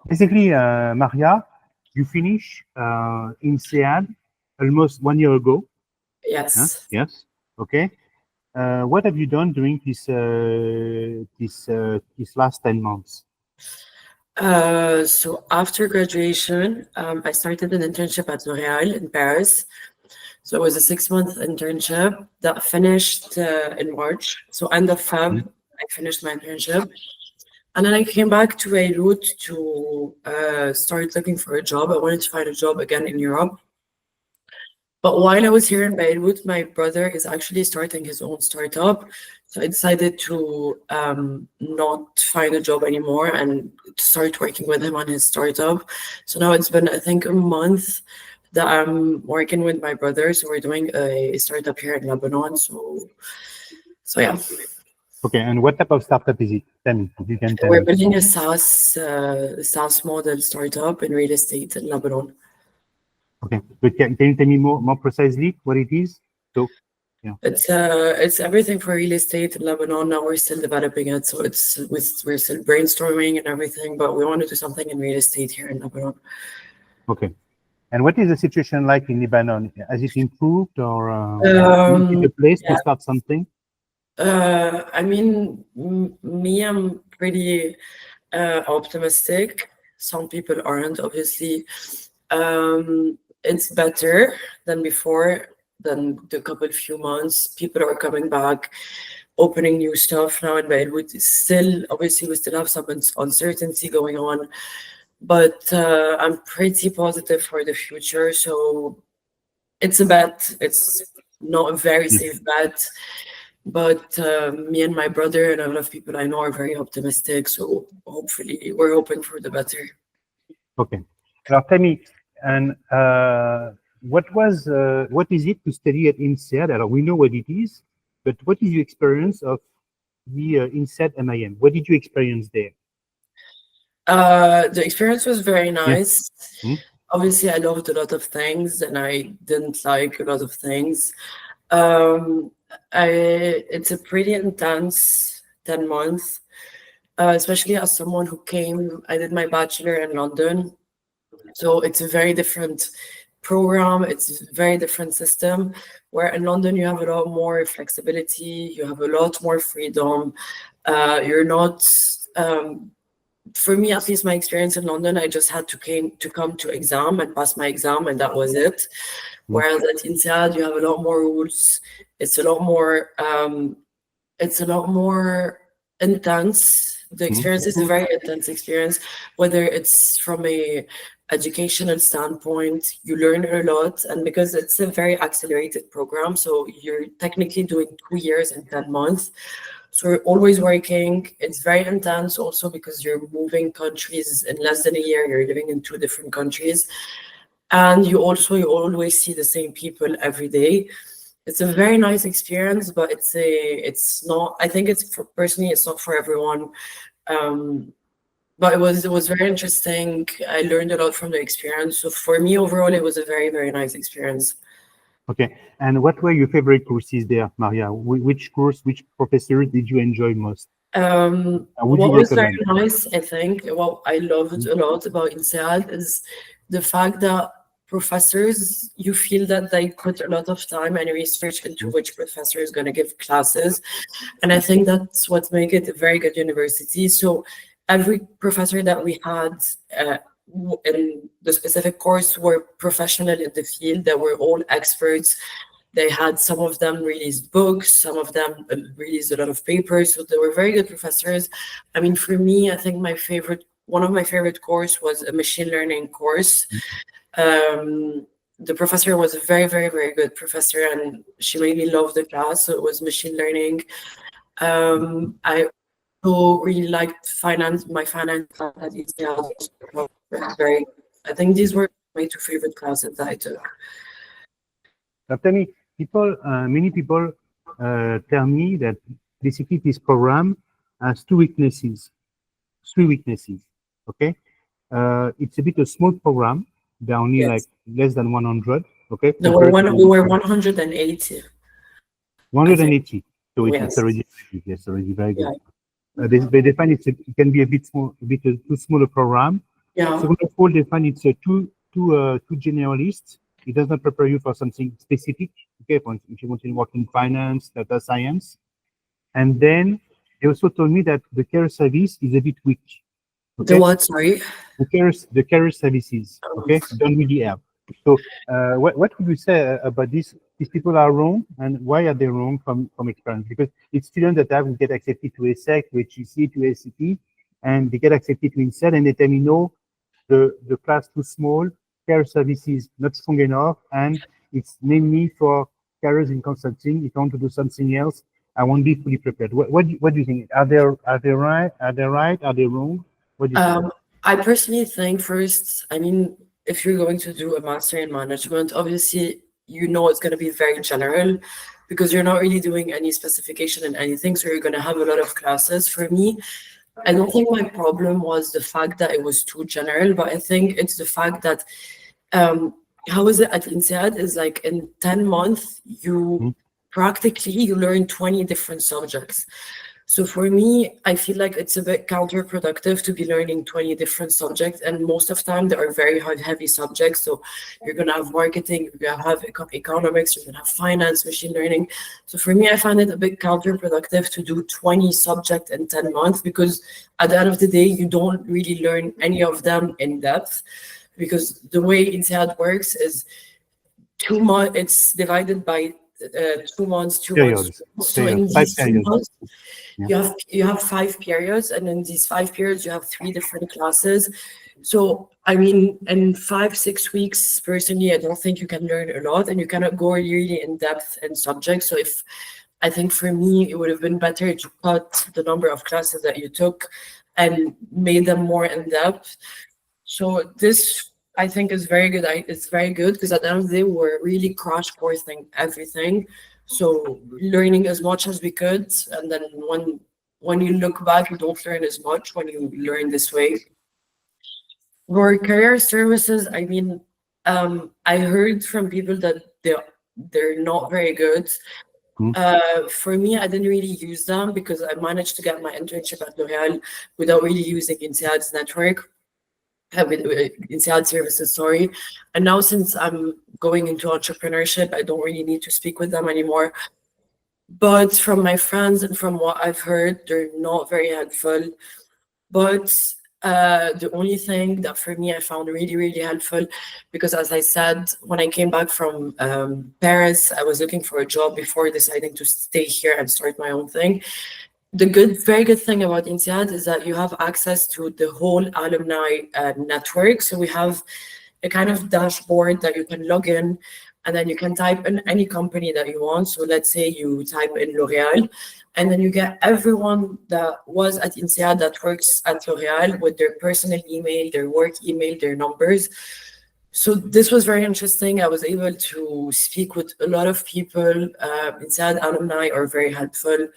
Basically, Maria, you finished INSEAD almost 1 year ago. Yes. Huh? Yes. Okay. What have you done during this last 10 months? So after graduation, I started an internship at L'Oréal in Paris. So it was a 6-month internship that finished in March. So end of Feb, I finished my internship. And then I came back to Beirut to start looking for a job. I wanted to find a job again in Europe. But while I was here in Beirut, my brother is actually starting his own startup. So I decided to not find a job anymore and to start working with him on his startup. So now it's been, I think, a month that I'm working with my brother. So we're doing a startup here in Lebanon. So yeah. Okay, and what type of startup is it? Tell me, if you can tell We're me. building a SaaS model startup in real estate in Lebanon. Okay, but can you tell me more precisely what it is? So, yeah. It's everything for real estate in Lebanon. Now we're still developing it, so we're still brainstorming and everything, but we want to do something in real estate here in Lebanon. Okay, and what is the situation like in Lebanon? Has it improved, or is it a place to start something? I mean, me, I'm pretty optimistic. Some people aren't, obviously. It's better than before, than the few months. People are coming back, opening new stuff now in Beirut. Still, obviously, we still have some uncertainty going on, but I'm pretty positive for the future. So it's a bet. It's not a very safe bet. But me and my brother and a lot of people I know are very optimistic. So hopefully, we're hoping for the better. Okay. Now tell me, and what is it to study at INSEAD? We know what it is, but what is your experience of the INSEAD MIM? What did you experience there? The experience was very nice. Yeah. Obviously, I loved a lot of things, and I didn't like a lot of things. It's a pretty intense 10 months, especially as someone who came. I did my bachelor in London, so it's a very different program. It's a very different system. Where in London you have a lot more flexibility, you have a lot more freedom. You're not. For me, at least, my experience in London, I just had to come to exam and pass my exam, and that was it. Whereas at INSEAD, you have a lot more rules. It's a lot more intense. The experience is a very intense experience, whether it's from a educational standpoint, you learn a lot, and because it's a very accelerated program, so you're technically doing 2 years and 10 months. So you're always working. It's very intense also because you're moving countries in less than a year. You're living in 2 different countries. And you always see the same people every day. It's a very nice experience, but it's not, I think personally, it's not for everyone. But it was very interesting. I learned a lot from the experience. So for me, overall, it was a very, very nice experience. Okay. And what were your favorite courses there, Maria? Which course, which professor did you enjoy most? What was very nice, I think, what I loved a lot about INSEAD is the fact that professors, you feel that they put a lot of time and research into which professor is going to give classes. And I think that's what makes it a very good university. So every professor that we had in the specific course were professional in the field. They were all experts. They had, some of them released books, some of them released a lot of papers. So they were very good professors. I mean, for me, I think one of my favorite course was a machine learning course. The professor was a very, very, very good professor, and she made me love the class. So it was machine learning. I also really liked my finance class at INSEAD. I think these were my 2 favorite classes that I took. Now tell me, many people tell me that basically this program has 3 weaknesses. Okay, it's a bit a small program. There are only like less than 100. Okay, No, compared to we were 180. 180. So it's Yes. already very good. Yes, already very good. Yeah. They define it can be a bit small, a bit too small a program. Yeah. Second of all, they find it's too generalist. It does not prepare you for something specific. Okay, if you want to work in finance, data science, and then they also told me that the care service is a bit weak. The Okay, what? Sorry. the care services. Okay, don't really help. So, what would you say about this? These people are wrong, and why are they wrong from experience? Because it's students that have get accepted to ESSEC, to HEC, to SCP, and they get accepted to INSEAD, and they tell me no, the class too small, care services not strong enough, and it's mainly for carers in consulting. If I want to do something else, I won't be fully prepared. What do you think? Are they right? Are they right? Are they wrong? What do you think? I personally think first, I mean, if you're going to do a master in management, obviously you know it's going to be very general because you're not really doing any specification in anything. So you're going to have a lot of classes. For me, I don't think my problem was the fact that it was too general, but I think it's the fact that how is it at INSEAD is like in 10 months, you practically you learn 20 different subjects. So for me, I feel like it's a bit counterproductive to be learning 20 different subjects. And most of the time they are very hard, heavy subjects. So you're going to have marketing, you're going to have economics, you're going to have finance, machine learning. So for me, I find it a bit counterproductive to do 20 subjects in 10 months because at the end of the day, you don't really learn any of them in depth because the way INSEAD works is 2 months, it's divided by 2 months, 2 months. Periods. So in Five these two periods. months, Yeah. you have 5 periods, and in these 5 periods, you have 3 different classes. So I mean, in 5, 6 weeks, personally, I don't think you can learn a lot, and you cannot go really in depth in subjects. So if I think for me, it would have been better to cut the number of classes that you took and made them more in depth. So this I think is very good. It's very good because at the end of the day, we're really crash coursing everything. So learning as much as we could, and then when you look back, you don't learn as much when you learn this way. For career services, I mean, I heard from people that they're not very good. For me, I didn't really use them because I managed to get my internship at L'Oréal without really using INSEAD's network. With INSEAD services, sorry. And now since I'm going into entrepreneurship, I don't really need to speak with them anymore. But from my friends and from what I've heard, they're not very helpful. But the only thing that for me I found really, really helpful, because as I said, when I came back from Paris, I was looking for a job before deciding to stay here and start my own thing. The very good thing about INSEAD is that you have access to the whole alumni network. So we have a kind of dashboard that you can log in, and then you can type in any company that you want. So let's say you type in L'Oréal, and then you get everyone that was at INSEAD that works at L'Oréal with their personal email, their work email, their numbers. So this was very interesting. I was able to speak with a lot of people. INSEAD alumni are very helpful.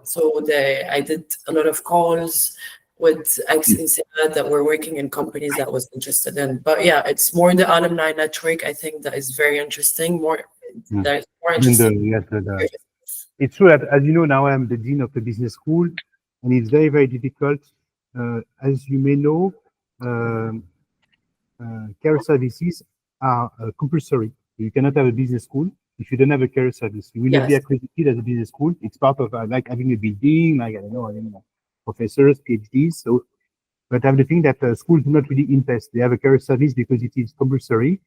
So I did a lot of calls with ex-INSEAD that were working in companies that was interested in. But yeah, it's more the alumni network, I think, that is very interesting. That is more interesting. It's true that, as you know, now I'm the dean of the business school, and it's very, very difficult. As you may know, care services are compulsory. You cannot have a business school if you don't have a care service. You will not be accredited as a business school. It's part of like having a building, like I don't know, professors, PhDs. So, but I have the thing that schools do not really invest. They have a care service because it is compulsory,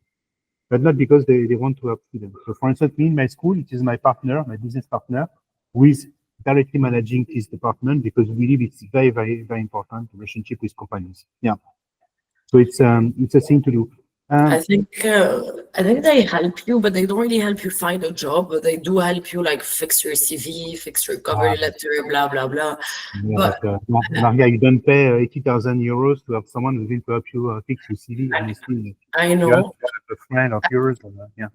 but not because they want to help students. So, for instance, me in my school, it is my partner, my business partner, who is directly managing this department because we believe it's very, very, very important relationship with companies. Yeah. So it's a thing to do. I think they help you, but they don't really help you find a job. But they do help you like fix your CV, fix your cover letter, blah blah blah. Yeah, but Maria, you don't pay 80,000 euros to have someone who's going to help you fix your CV. Honestly, I know. You have a friend of yours. Yeah.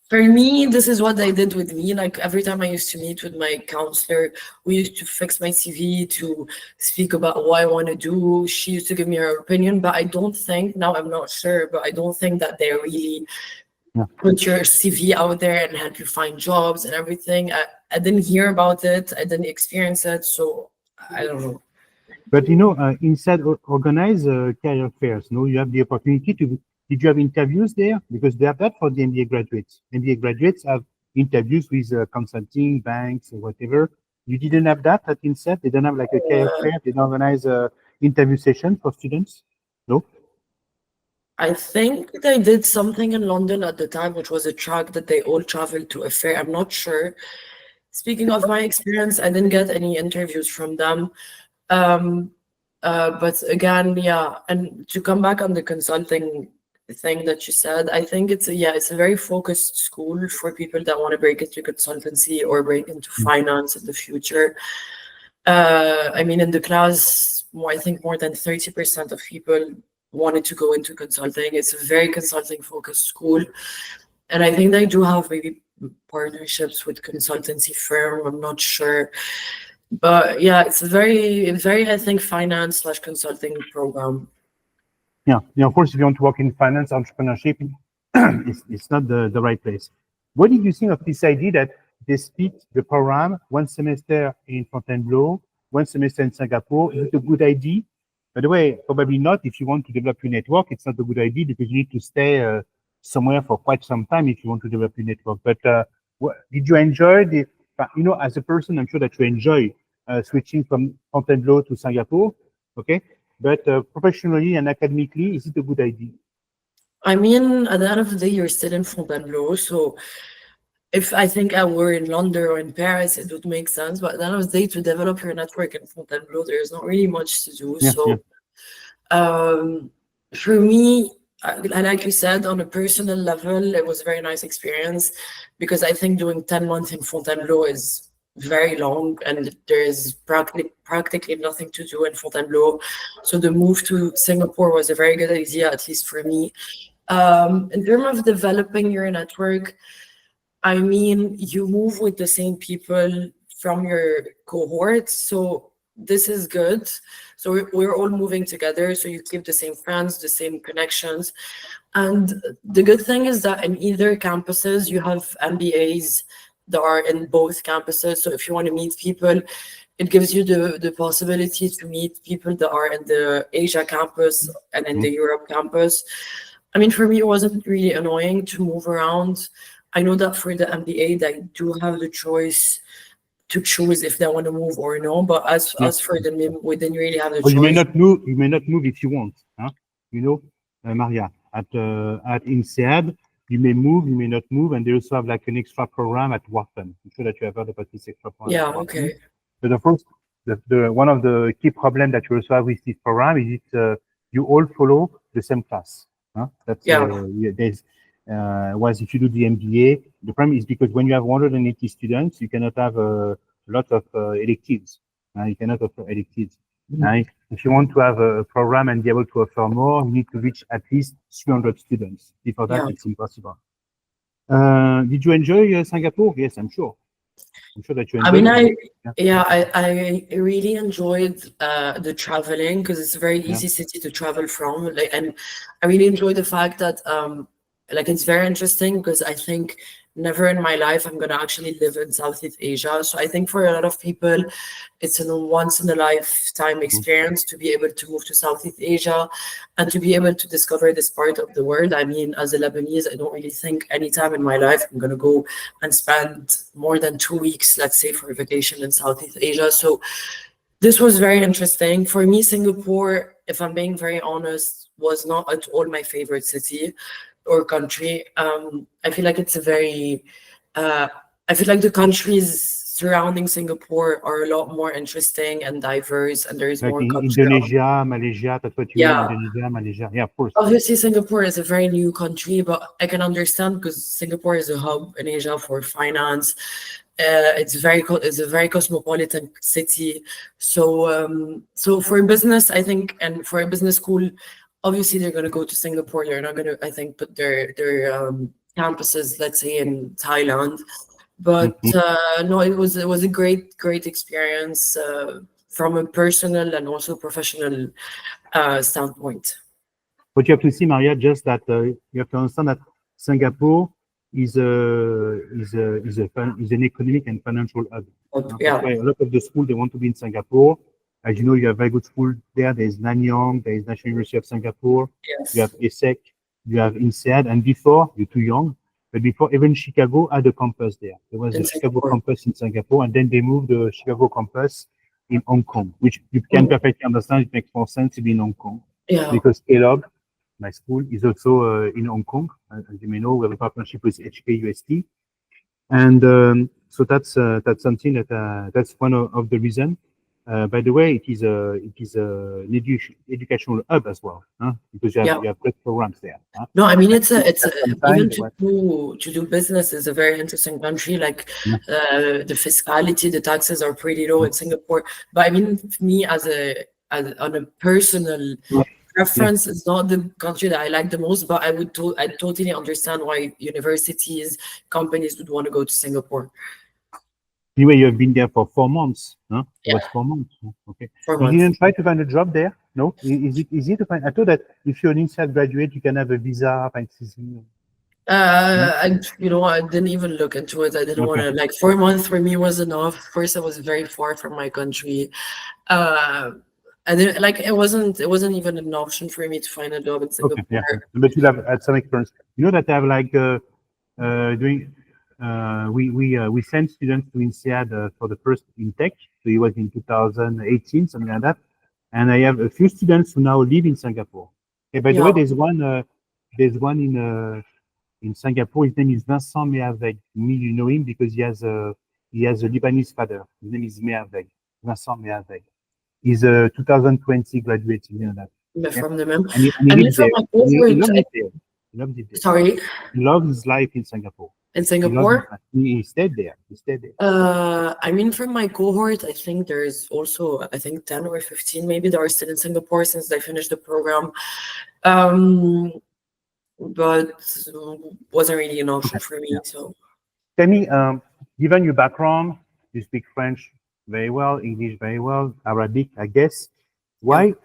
For me, this is what they did with me. Like every time I used to meet with my counselor, we used to fix my CV to speak about what I want to do. She used to give me her opinion, but I don't think, now I'm not sure, but I don't think that they really put your CV out there and help you find jobs and everything. I didn't hear about it. I didn't experience it. So I don't know. But INSEAD organize career fairs. No, you have the opportunity to. Did you have interviews there? Because they have that for the MBA graduates. MBA graduates have interviews with consulting banks or whatever. You didn't have that at INSEAD. They don't have like a career fair. They don't organize a interview session for students. No. I think they did something in London at the time, which was a track that they all traveled to a fair. I'm not sure. Speaking of my experience, I didn't get any interviews from them. But again, yeah, and to come back on the consulting thing that you said, I think it's a very focused school for people that want to break into consultancy or break into finance in the future. I mean, in the class, I think more than 30% of people wanted to go into consulting. It's a very consulting focused school. And I think they do have maybe partnerships with consultancy firm. I'm not sure. But yeah, it's a very, I think, finance/consulting program. Yeah. Of course, if you want to work in finance, entrepreneurship, it's not the right place. What did you think of this idea that they split the program, one semester in Fontainebleau, one semester in Singapore? Is it a good idea? By the way, probably not. If you want to develop your network, it's not a good idea because you need to stay somewhere for quite some time if you want to develop your network. But did you enjoy as a person, I'm sure that you enjoy switching from Fontainebleau to Singapore, okay? But professionally and academically, is it a good idea? I mean, at the end of the day, you're still in Fontainebleau. So if I think I were in London or in Paris, it would make sense. But at the end of the day, to develop your network in Fontainebleau, there's not really much to do. For me, and like you said, on a personal level, it was a very nice experience because I think doing 10 months in Fontainebleau is very long and there is practically nothing to do in Fontainebleau. So the move to Singapore was a very good idea, at least for me. In terms of developing your network, I mean, you move with the same people from your cohort. So this is good. So we're all moving together. So you keep the same friends, the same connections. And the good thing is that in either campuses, you have MBAs that are in both campuses. So if you want to meet people, it gives you the possibility to meet people that are in the Asia campus and in the Europe campus. I mean, for me, it wasn't really annoying to move around. I know that for the MBA, they do have the choice to choose if they want to move or no. But as for the MIM, we didn't really have the choice. You may not move. You may not move if you want. Huh? Maria, at INSEAD, you may move, you may not move, and they also have like an extra program at Wharton. I'm sure that you have heard about this extra program. Yeah. Okay. But of course, the one of the key problems that you also have with this program is you all follow the same class. Huh? That's there's. Whereas if you do the MBA, the problem is because when you have 180 students, you cannot have a lot of electives. You cannot offer electives. If you want to have a program and be able to offer more, you need to reach at least 300 students. Before that, it's impossible. Did you enjoy Singapore? Yes, I'm sure. I'm sure that you enjoyed I really enjoyed the traveling because it's a very easy city to travel from. And I really enjoyed the fact that it's very interesting because I think never in my life I'm going to actually live in Southeast Asia. So I think for a lot of people, it's a once in a lifetime experience to be able to move to Southeast Asia and to be able to discover this part of the world. I mean, as a Lebanese, I don't really think any time in my life I'm going to go and spend more than 2 weeks, let's say, for a vacation in Southeast Asia. So this was very interesting. For me, Singapore, if I'm being very honest, was not at all my favorite city or country. I feel like it's a very, I feel like the countries surrounding Singapore are a lot more interesting and diverse, and there is like more Indonesia, Malaysia, that's what you mean, Indonesia, Malaysia. Yeah, of course. Obviously, Singapore is a very new country, but I can understand because Singapore is a hub in Asia for finance. It's a very cosmopolitan city. So for business, I think, and for a business school, obviously they're going to go to Singapore. They're not going to, I think, put their campuses, let's say, in Thailand. But no, it was a great experience from a personal and also professional standpoint. But you have to see, Maria, just that you have to understand that Singapore is an economic and financial hub. That's why a lot of the school they want to be in Singapore. As you know, you have very good school there. There is Nanyang, there is National University of Singapore. Yes. You have ESSEC, you have INSEAD, and before you're too young, but before even Chicago had a campus there. There was a Chicago campus in Singapore, and then they moved the Chicago campus in Hong Kong, which you can perfectly understand. It makes more sense to be in Hong Kong because Kellogg, my school, is also in Hong Kong. As you may know, we have a partnership with HKUST, and so that's something that that's one of the reasons. By the way, it is an educational hub as well, because you have great programs there. No, I mean it's even to do business is a very interesting country. Like the fiscality, the taxes are pretty low in Singapore. But I mean, me on a personal preference, it's not the country that I like the most. But I totally understand why universities, companies would want to go to Singapore. Anyway, you have been there for 4 months, huh? It was 4 months. Okay. 4 months. You didn't try to find a job there? No? Is it easy to find? I thought that if you're an INSEAD graduate, you can have a visa. I didn't even look into it. I didn't want to, like, 4 months for me was enough. First, I was very far from my country. And then, like, it wasn't even an option for me to find a job in Singapore. Okay, yeah. But you have had some experience. You know that I have like we sent students to INSEAD for the first intake. So it was in 2018, something like that. And I have a few students who now live in Singapore. Okay, by the way, there's one in Singapore. His name is Vincent Mehaveg. You know him because he has a Lebanese father. His name is Mehaveg. Vincent Mehaveg. He's a 2020 graduate. You know that. From the mem. And he lives there. He loves it there. He loves it there. Sorry. He loves his life in Singapore. In Singapore? He stayed there. I mean, from my cohort, I think there's also, 10 or 15 maybe that are still in Singapore since they finished the program. But wasn't really an option for me. So tell me, given your background, you speak French very well, English very well, Arabic, I guess. Why,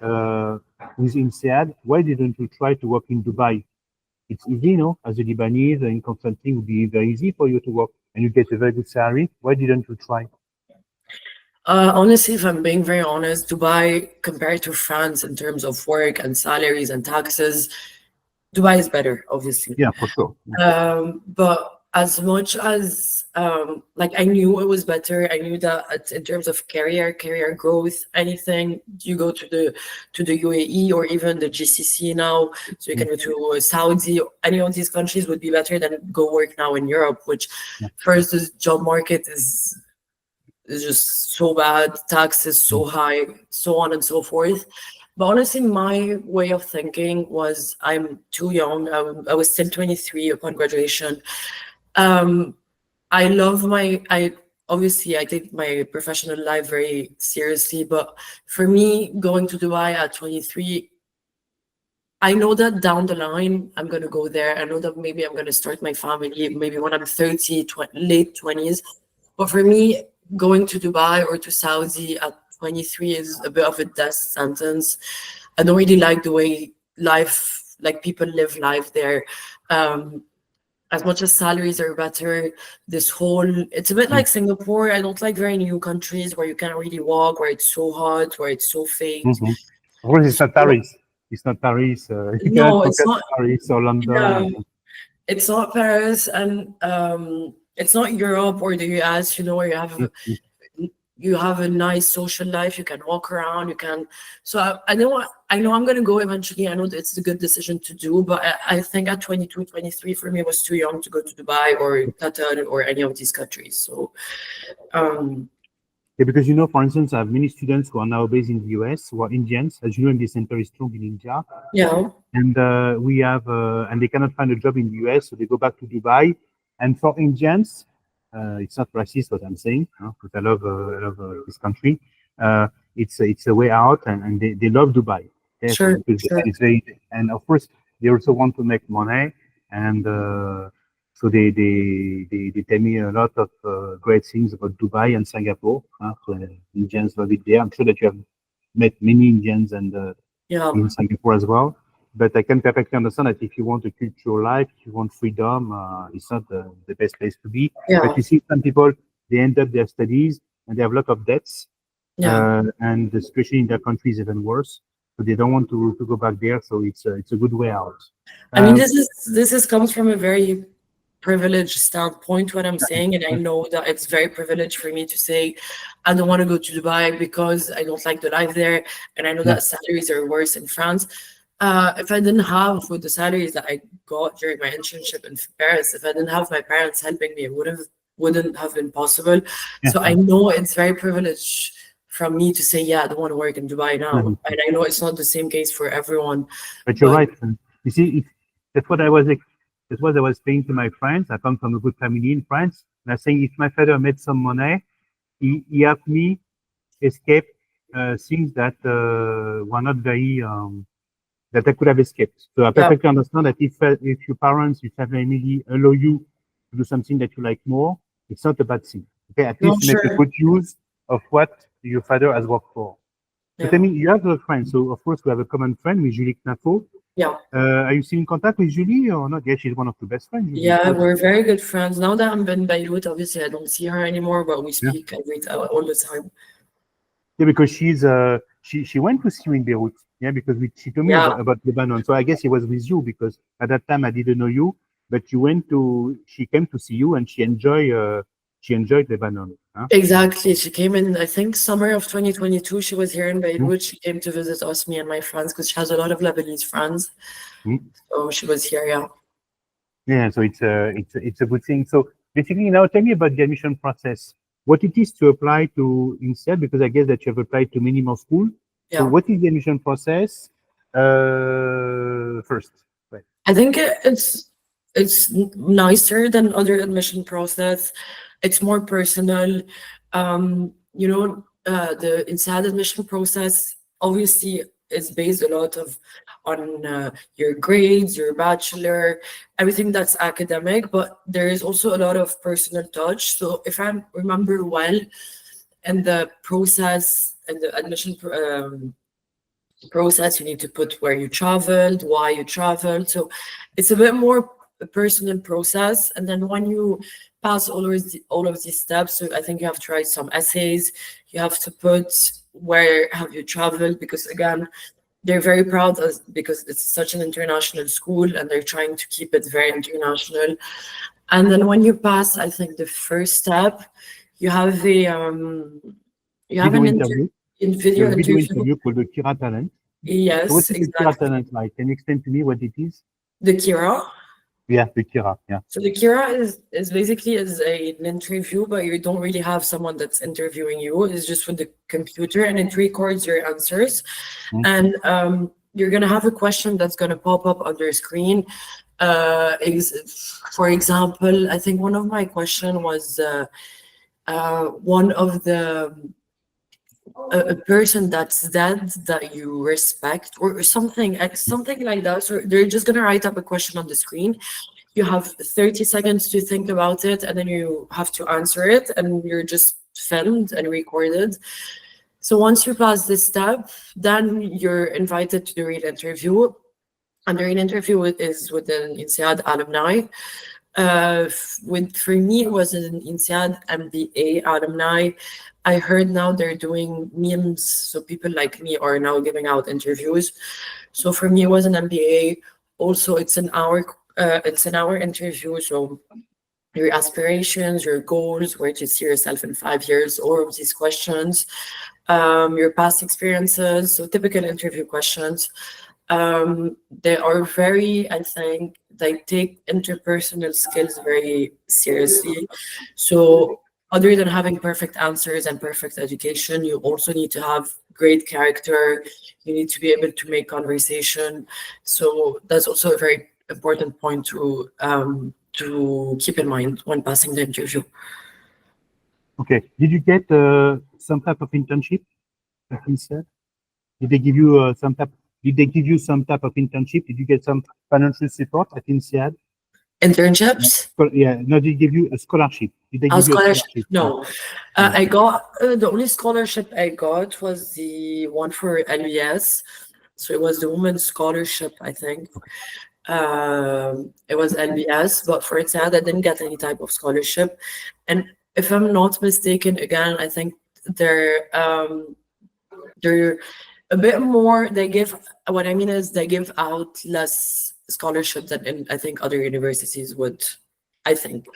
with INSEAD, why didn't you try to work in Dubai? It's easy, you know, as a Lebanese in consulting would be very easy for you to work and you get a very good salary. Why didn't you try? Honestly, if I'm being very honest, Dubai compared to France in terms of work and salaries and taxes, Dubai is better, obviously. Yeah, for sure. But as much as like I knew it was better, I knew that in terms of career growth, anything you go to the UAE or even the GCC now, so you can go to Saudi, any of these countries would be better than go work now in Europe, which first the job market is just so bad, taxes so high, so on and so forth. But honestly, my way of thinking was I'm too young. I was still 23 upon graduation. I take my professional life very seriously, but for me, going to Dubai at 23, I know that down the line, I'm going to go there. I know that maybe I'm going to start my family, maybe when I'm 30, late 20s. But for me, going to Dubai or to Saudi at 23 is a bit of a death sentence. I don't really like the way people live life there. As much as salaries are better, it's a bit like Singapore. I don't like very new countries where you can't really walk, where it's so hot, where it's so fake. Of course, it's not Paris. It's not Paris. No, it's not Paris or London. Yeah, it's not Paris, and it's not Europe or the US. You know, where you have a nice social life. You can walk around. You can. So I know I'm going to go eventually. I know that it's a good decision to do, but I think at 22, 23 for me was too young to go to Dubai or Qatar or any of these countries. So, yeah, because you know, for instance, I have many students who are now based in the US who are Indians. As you know, MBA Center is strong in India. Yeah. And we have, and they cannot find a job in the US, so they go back to Dubai. And for Indians, it's not racist what I'm saying, because I love this country. It's a way out, and they love Dubai. Okay? Sure, because it's very, and of course they also want to make money, and so they tell me a lot of great things about Dubai and Singapore. So Indians love it there. I'm sure that you have met many Indians and in Singapore as well. But I can perfectly understand that if you want a cultural life, if you want freedom, it's not the best place to be. Yeah. But you see some people, they end up their studies and they have a lot of debts. Yeah. And the situation in their country is even worse. So they don't want to go back there. So it's a good way out. I mean, this comes from a very privileged standpoint, what I'm saying, and I know that it's very privileged for me to say I don't want to go to Dubai because I don't like the life there, and I know that salaries are worse in France. If I didn't have with the salaries that I got during my internship in Paris, if I didn't have my parents helping me, it wouldn't have been possible. So I know it's very privileged from me to say, yeah, I don't want to work in Dubai now. And I know it's not the same case for everyone. But you're right. You see, that's what I was saying to my friends. I come from a good family in France. And I was saying if my father made some money, he helped me escape things that were not very that I could have escaped. So I perfectly understand that if your parents, your family allow you to do something that you like more, it's not a bad thing. Okay, at least make a good use of what your father has worked for. But I mean, you have a friend, so of course we have a common friend with Julie Knafo. Yeah. Are you still in contact with Julie or not? Yeah, she's one of the best friends. Julie. Yeah, we're very good friends. Now that I'm in Beirut, obviously I don't see her anymore, but we speak all the time. Yeah, because she went to see you in Beirut. Yeah, because she told me about Lebanon. So I guess it was with you because at that time I didn't know you, but she came to see you and she enjoyed Lebanon. Huh? Exactly. She came in, I think, summer of 2022. She was here in Beirut. She came to visit us, me and my friends, because she has a lot of Lebanese friends. So she was here, Yeah, so it's a good thing. So basically, now tell me about the admission process. What it is to apply to INSEAD, because I guess that you have applied to many more schools. Yeah. So what is the admission process first? Right. I think it's nicer than other admission process. It's more personal. The INSEAD admission process obviously is based a lot on your grades, your bachelor, everything that's academic, but there is also a lot of personal touch. So if I remember well, in the process and the admission process, you need to put where you traveled, why you traveled. So it's a bit more a personal process. And then when you pass all of these steps, so I think you have to write some essays. You have to put where have you traveled, because again, they're very proud because it's such an international school and they're trying to keep it very international. And then when you pass, I think the first step, you have an interview. Video interview called the Kira Talent. Yes, so what is the Kira Talent like? Can you explain to me what it is? The Kira? Yeah, the Kira, yeah. So the Kira is basically an interview, but you don't really have someone that's interviewing you. It's just with the computer and it records your answers. And you're going to have a question that's going to pop up on your screen. For example, I think one of my questions was one of a person that's dead that you respect or something like that. So they're just going to write up a question on the screen. You have 30 seconds to think about it, and then you have to answer it, and you're just filmed and recorded. So once you pass this step, then you're invited to the real interview. And the real interview is with an INSEAD alumni. For me, it was an INSEAD MBA alumni. I heard now they're doing memes, so people like me are now giving out interviews. So for me, it was an MBA. Also, it's an hour interview. So your aspirations, your goals, where do you see yourself in 5 years, all of these questions, your past experiences, so typical interview questions. They are very, I think, they take interpersonal skills very seriously. So other than having perfect answers and perfect education, you also need to have great character. You need to be able to make conversation. So that's also a very important point to keep in mind when passing the interview. Okay. Did you get some type of internship at INSEAD? Did they give you some type of internship? Did you get some financial support at INSEAD? Internships? Yeah. No, did they give you a scholarship? Did they give you a scholarship? No. I got the only scholarship I got was the one for LES. So it was the women's scholarship, I think. It was LBS, but for INSEAD, I didn't get any type of scholarship. And if I'm not mistaken, again, I think they're a bit more. They give, what I mean is they give out less scholarship than in, I think, other universities would. I think.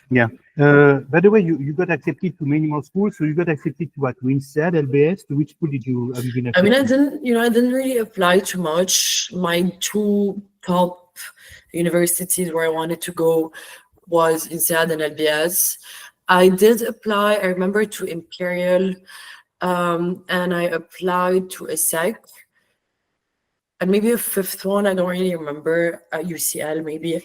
Yeah. By the way, you got accepted to many more schools. So you got accepted to what? To INSEAD, LBS. To which school have you been I mean, accepted? I didn't really apply too much. My two top universities where I wanted to go was INSEAD and LBS. I did apply, I remember, to Imperial, and I applied to a SEC, and maybe a fifth one, I don't really remember, UCL maybe.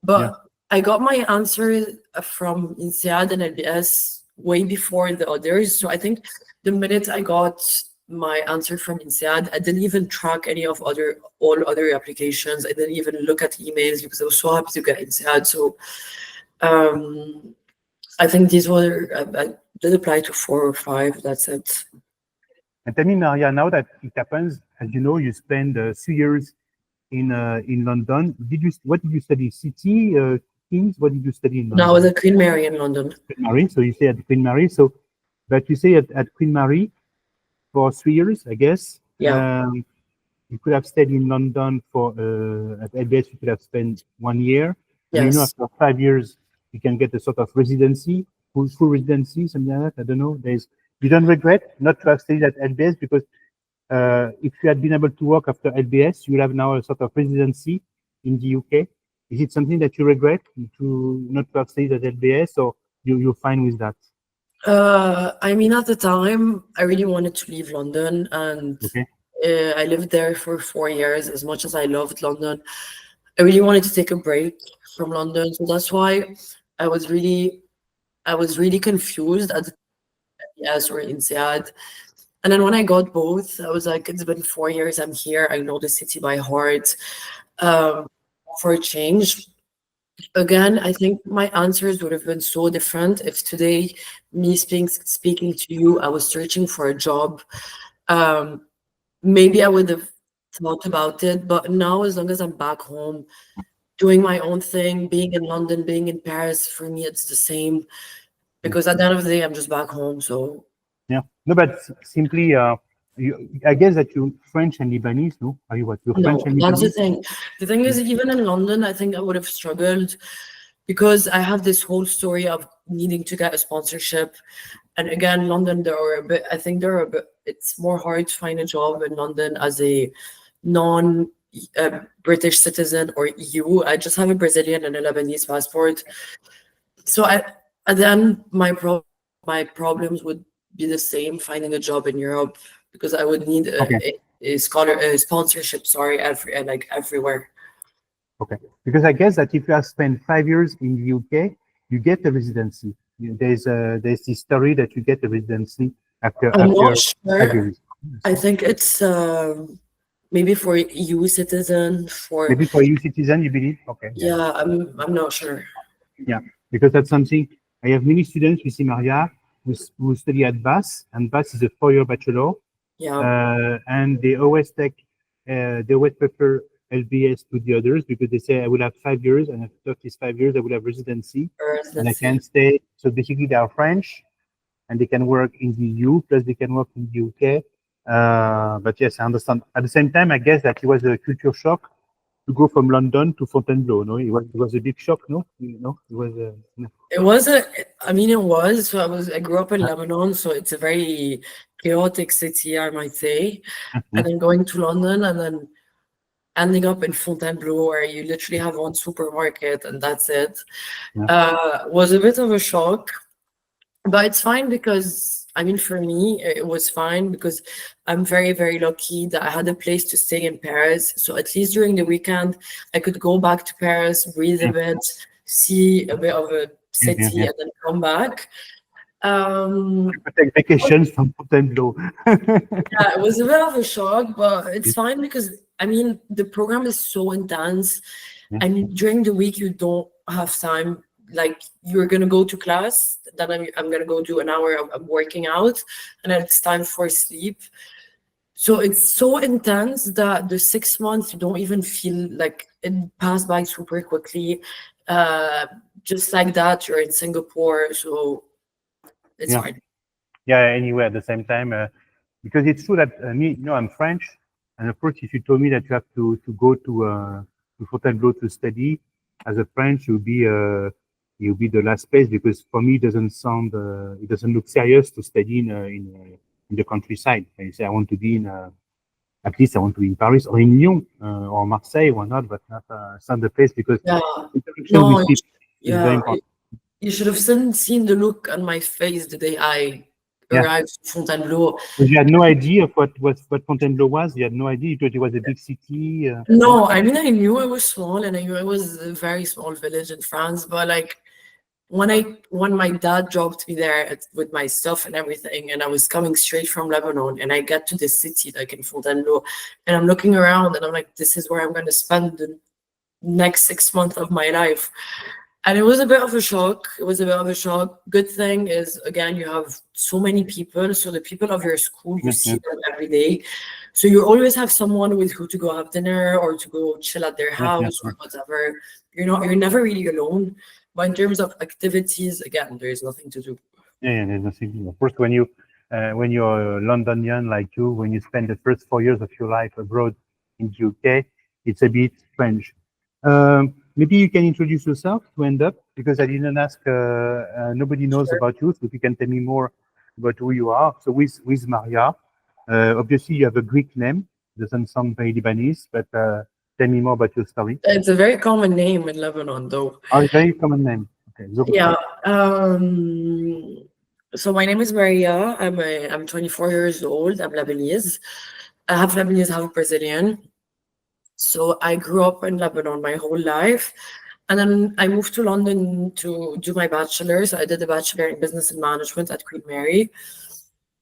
But I got my answer from INSEAD and LBS way before the others. So I think the minute I got my answer from INSEAD, I didn't even track any of all other applications. I didn't even look at emails because I was so happy to get INSEAD. So I think these were, I did apply to 4 or 5, that's it. And tell me, Maria, now that it happens, as you know, you spent 3 years in London. What did you study? City, King's? What did you study in London? No, I was at Queen Mary in London. Queen Mary. So you say at Queen Mary. So, but you say at Queen Mary for 3 years, I guess. Yeah. You could have stayed in London for at LBS. You could have spent 1 year. And you know, Yes. after 5 years, you can get a sort of residency, full residency, something like that. I don't know. You don't regret not to have stayed at LBS because if you had been able to work after LBS, you will have now a sort of residency in the UK. Is it something that you regret to not to have stayed at LBS, or you're fine with that? I mean, at the time, I really wanted to leave London, and Okay. I lived there for 4 years. As much as I loved London, I really wanted to take a break from London. So that's why I was really confused at the LBS or INSEAD. And then when I got both, I was like, it's been 4 years I'm here. I know the city by heart. For a change, again, I think my answers would have been so different if today, me speaking to you, I was searching for a job. Maybe I would have thought about it, but now, as long as I'm back home, doing my own thing, being in London, being in Paris, for me, it's the same. Because at the end of the day, I'm just back home. So Yeah. No, but simply, I guess that you're French and Lebanese, no? Are you what? You're no, French and that's the Lebanese? thing. The thing is, even in London, I think I would have struggled because I have this whole story of needing to get a sponsorship. And again, London, I think it's more hard to find a job in London as a non British citizen or EU. I just have a Brazilian and a Lebanese passport. So at the end, my problems would be the same finding a job in Europe because I would need a sponsorship, sorry, everywhere. Okay. Because I guess that if you have spent 5 years in the UK, you get a residency. There's this story that you get a residency after I'm not 5 sure. years. I think it's maybe for EU citizen, Maybe for EU citizen, you believe? Okay. Yeah, I'm not sure. Yeah, because that's something. I have many students with Maria who study at BAS, and BAS is a 4-year bachelor. Yeah. And they always prefer LBS to the others because they say I will have 5 years, and after these 5 years, I will have residency, and I can stay. So basically, they are French, and they can work in the EU, plus they can work in the UK. But yes, I understand. At the same time, I guess that it was a culture shock to go from London to Fontainebleau. No, it was a big shock. No, it was. It was I mean, it was. So I grew up in Lebanon, so it's a very chaotic city, I might say. And then going to London and then ending up in Fontainebleau, where you literally have one supermarket and that's it, was a bit of a shock. But it's fine because, I mean, for me, it was fine because I'm very, very lucky that I had a place to stay in Paris. So at least during the weekend, I could go back to Paris, breathe a bit, see a bit of a city, and then come back. Take vacations from Fontainebleau. Yeah, it was a bit of a shock, but it's fine because, I mean, the program is so intense. And during the week, you don't have time. Like, you're going to go to class, then I'm going to go do an hour of working out, and then it's time for sleep. So it's so intense that the 6 months you don't even feel like it passed by super quickly. Just like that, you're in Singapore, so it's Yeah. fine. Yeah, anywhere at the same time. Because it's true that me, I'm French, and of course, if you told me that you have to go to Fontainebleau to study as a French, you'll be the last place, because for me it doesn't look serious to study in the countryside. I say I want to be at least I want to be in Paris or in Lyon or Marseille, why not? But not it's not the place, because Yeah. interaction with people is very Yeah. important. You should have seen the look on my face the day I Yeah. arrived to Fontainebleau. Because you had no idea of what Fontainebleau was. You had no idea. You thought it was a big city. No, I mean I knew it was small and I knew it was a very small village in France, but like when my dad dropped me there with my stuff and everything, and I was coming straight from Lebanon, and I get to this city like in Fontainebleau, and I'm looking around and I'm like, this is where I'm going to spend the next 6 months of my life. And it was a bit of a shock. It was a bit of a shock. Good thing is, again, you have so many people. So the people of your school, you see them every day. So you always have someone with who to go have dinner or to go chill at their house or whatever. You're never really alone. But in terms of activities, again, there is nothing to do. Yeah, there's nothing. Of course, when you're a Londonian like you, when you spend the first 4 years of your life abroad in the UK, it's a bit strange. Maybe you can introduce yourself to end up, because I didn't ask. Nobody knows Sure. about you, so if you can tell me more about who you are. So with Maria, obviously you have a Greek name. Doesn't sound very Lebanese, but tell me more about your story. It's a very common name in Lebanon, though. Oh, very common name. Okay. Yeah. So my name is Maria. I'm 24 years old. I'm Lebanese. I have Lebanese, half Brazilian. So I grew up in Lebanon my whole life. And then I moved to London to do my bachelor's. I did a bachelor in business and management at Queen Mary.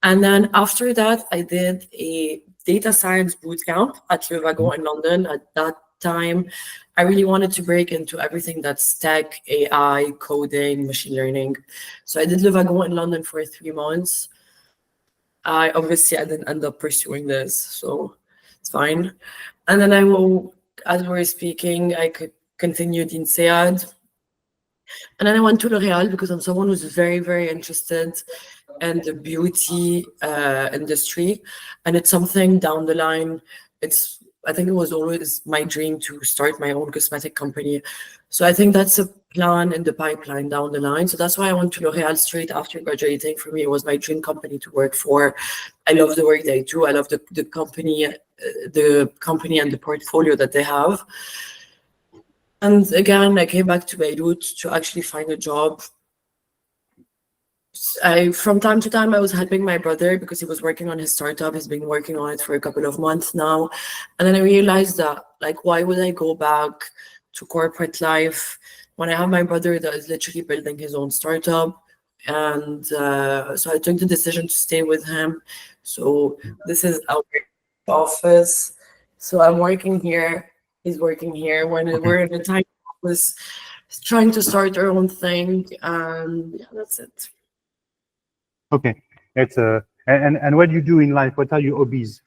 And then after that, I did a data science boot camp at Levago in London. At that time, I really wanted to break into everything that's tech, AI, coding, machine learning. So I did Levago in London for 3 months. I didn't end up pursuing this, so it's fine. And then as we were speaking, I could continue in INSEAD. And then I went to L'Oréal because I'm someone who's very, very interested in the beauty industry. And it's something down the line. I think it was always my dream to start my own cosmetic company. So I think that's a plan in the pipeline down the line. So that's why I went to L'Oréal straight after graduating. For me, it was my dream company to work for. I love the work they do. I love the company and the portfolio that they have. And again, I came back to Beirut to actually find a job. From time to time, I was helping my brother because he was working on his startup. He's been working on it for a couple of months now. And then I realized that, like, why would I go back to corporate life when I have my brother that is literally building his own startup? And so I took the decision to stay with him. So this is our office. So I'm working here. He's working here. We're in a tiny office trying to start our own thing. And yeah, that's it. Okay, that's and what do you do in life? What are your hobbies,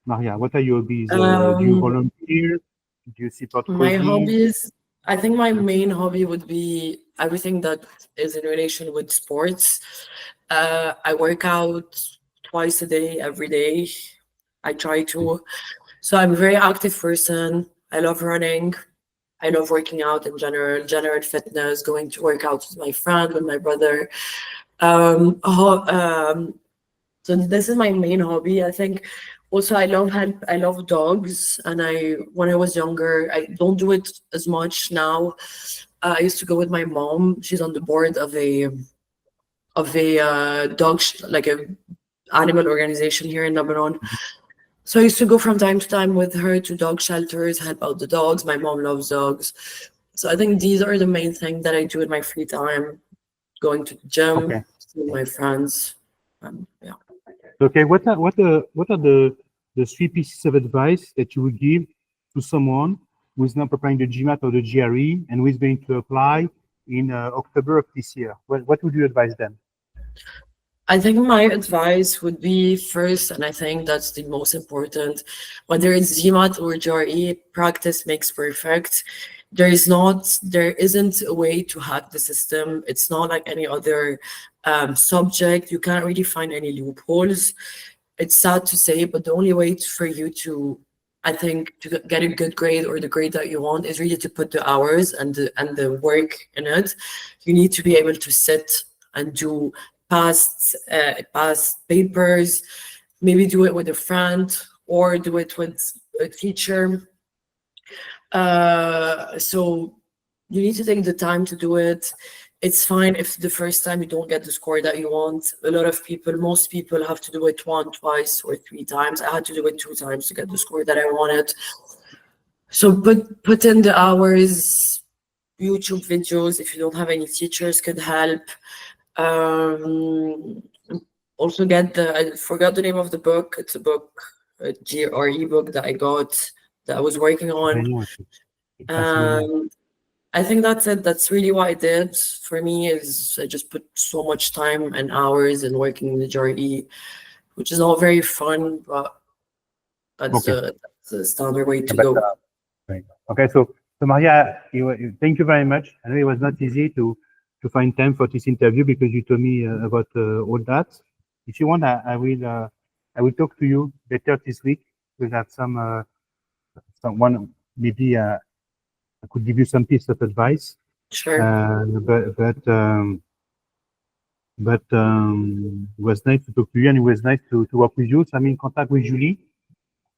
Maria? What are your hobbies? Do you volunteer? Do you support My causes? hobbies, I think my main hobby would be everything that is in relation with sports. I work out twice a day, every day. I try to. So I'm a very active person. I love running. I love working out in general fitness, going to work out with my friend, with my brother. So this is my main hobby. I think also I love dogs, and when I was younger, I don't do it as much now. I used to go with my mom. She's on the board of a like a animal organization here in Lebanon. So I used to go from time to time with her to dog shelters, help out the dogs. My mom loves dogs. So I think these are the main things that I do in my free time. Going to the gym, seeing my friends. Yeah. Okay, what are the 3 pieces of advice that you would give to someone who is now preparing the GMAT or the GRE and who is going to apply in October of this year? What would you advise them? I think my advice would be first, and I think that's the most important, whether it's GMAT or GRE, practice makes perfect. There isn't a way to hack the system. It's not like any other subject. You can't really find any loopholes. It's sad to say, but the only way for you to, I think, to get a good grade or the grade that you want is really to put the hours and the work in it. You need to be able to sit and do past papers, maybe do it with a friend or do it with a teacher. So you need to take the time to do it. It's fine if the first time you don't get the score that you want. Most people have to do it once, twice, or 3 times. I had to do it 2 times to get the score that I wanted. So put in the hours. YouTube videos, if you don't have any teachers, could help. Also I forgot the name of the book. It's a book, a GRE book that I got that I was working on. I think that's it. That's really what I did. For me, is I just put so much time and hours in working in the GRE, which is all very fun, but that's the standard way to go. Right. Okay, so Maria, thank you very much. I know it was not easy to find time for this interview because you told me about all that. If you want, I will talk to you better this week. We'll have someone maybe I could give you some piece of advice. Sure. But it was nice to talk to you, and it was nice to work with you. So I'm in contact with Julie.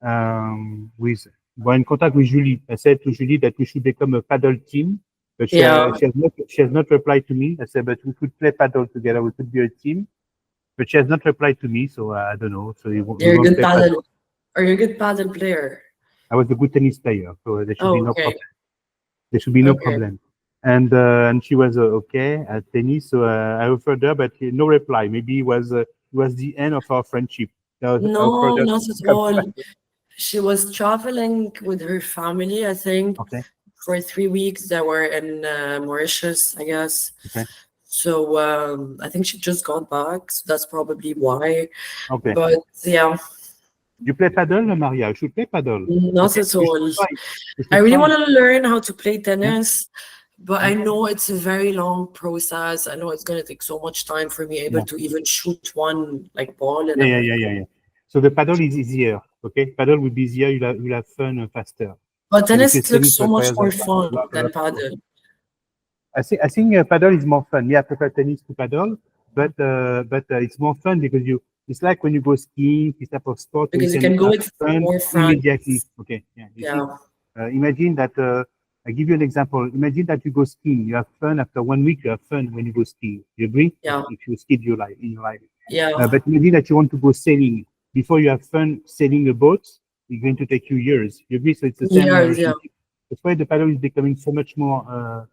We're in contact with Julie. I said to Julie that we should become a paddle team, but she has not replied to me. I said, but we could play paddle together. We could be a team, but she has not replied to me. So I don't know. So you're a good paddle. Are you a good paddle player? I was a good tennis player, so there should be no problem. There should be no problem. And she was okay at tennis, so I offered her, but no reply. Maybe it was the end of our friendship. No, not at all. She was traveling with her family, I think, for 3 weeks. They were in Mauritius, I guess. Okay. So I think she just got back. So that's probably why. Okay. But yeah. You play paddle, Maria? You should play paddle. Not at all. I really want to learn how to play tennis, but I know it's a very long process. I know it's going to take so much time for me to even shoot one ball. Yeah. So the paddle is easier. Okay, paddle will be easier. You'll have fun faster. But tennis looks so much more fun than paddle. I think paddle is more fun. Yeah, I prefer tennis to paddle, but it's more fun because it's like when you go skiing, this type of sport. Because you can go with more fun immediately. Okay, yeah. Imagine that. I give you an example. Imagine that you go skiing. You have fun after 1 week. You have fun when you go skiing. You agree? Yeah. If you ski in your life. Yeah. But imagine that you want to go sailing. Before you have fun sailing a boat, it's going to take you years. You agree? So it's the same. Yeah. That's why the paddle is becoming so much more.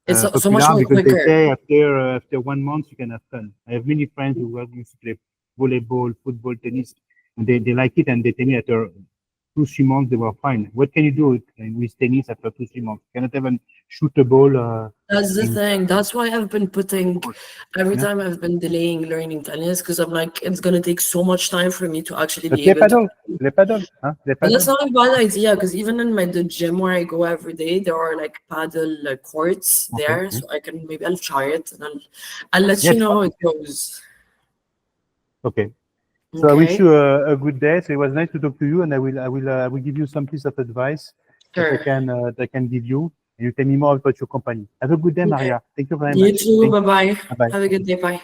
It's so much more quicker. They say after 1 month you can have fun. I have many friends who used to play volleyball, football, tennis, and they like it, and they tell me after 2-3 months they were fine. What can you do with tennis after 2-3 months? You cannot even shoot a ball. That's the thing. That's why I've been every time I've been delaying learning tennis, because I'm like, it's gonna take so much time for me to actually be able to. Le paddle. That's not a bad idea, because even in the gym where I go every day, there are paddle courts there, so I'll try it and I'll let you know how it goes. Okay. So I wish you a good day. So it was nice to talk to you, and I will give you some piece of advice that I can give you. And you tell me more about your company. Have a good day, Maria. Thank you very much. You too. Bye-bye. Bye-bye. Have a good day. Bye.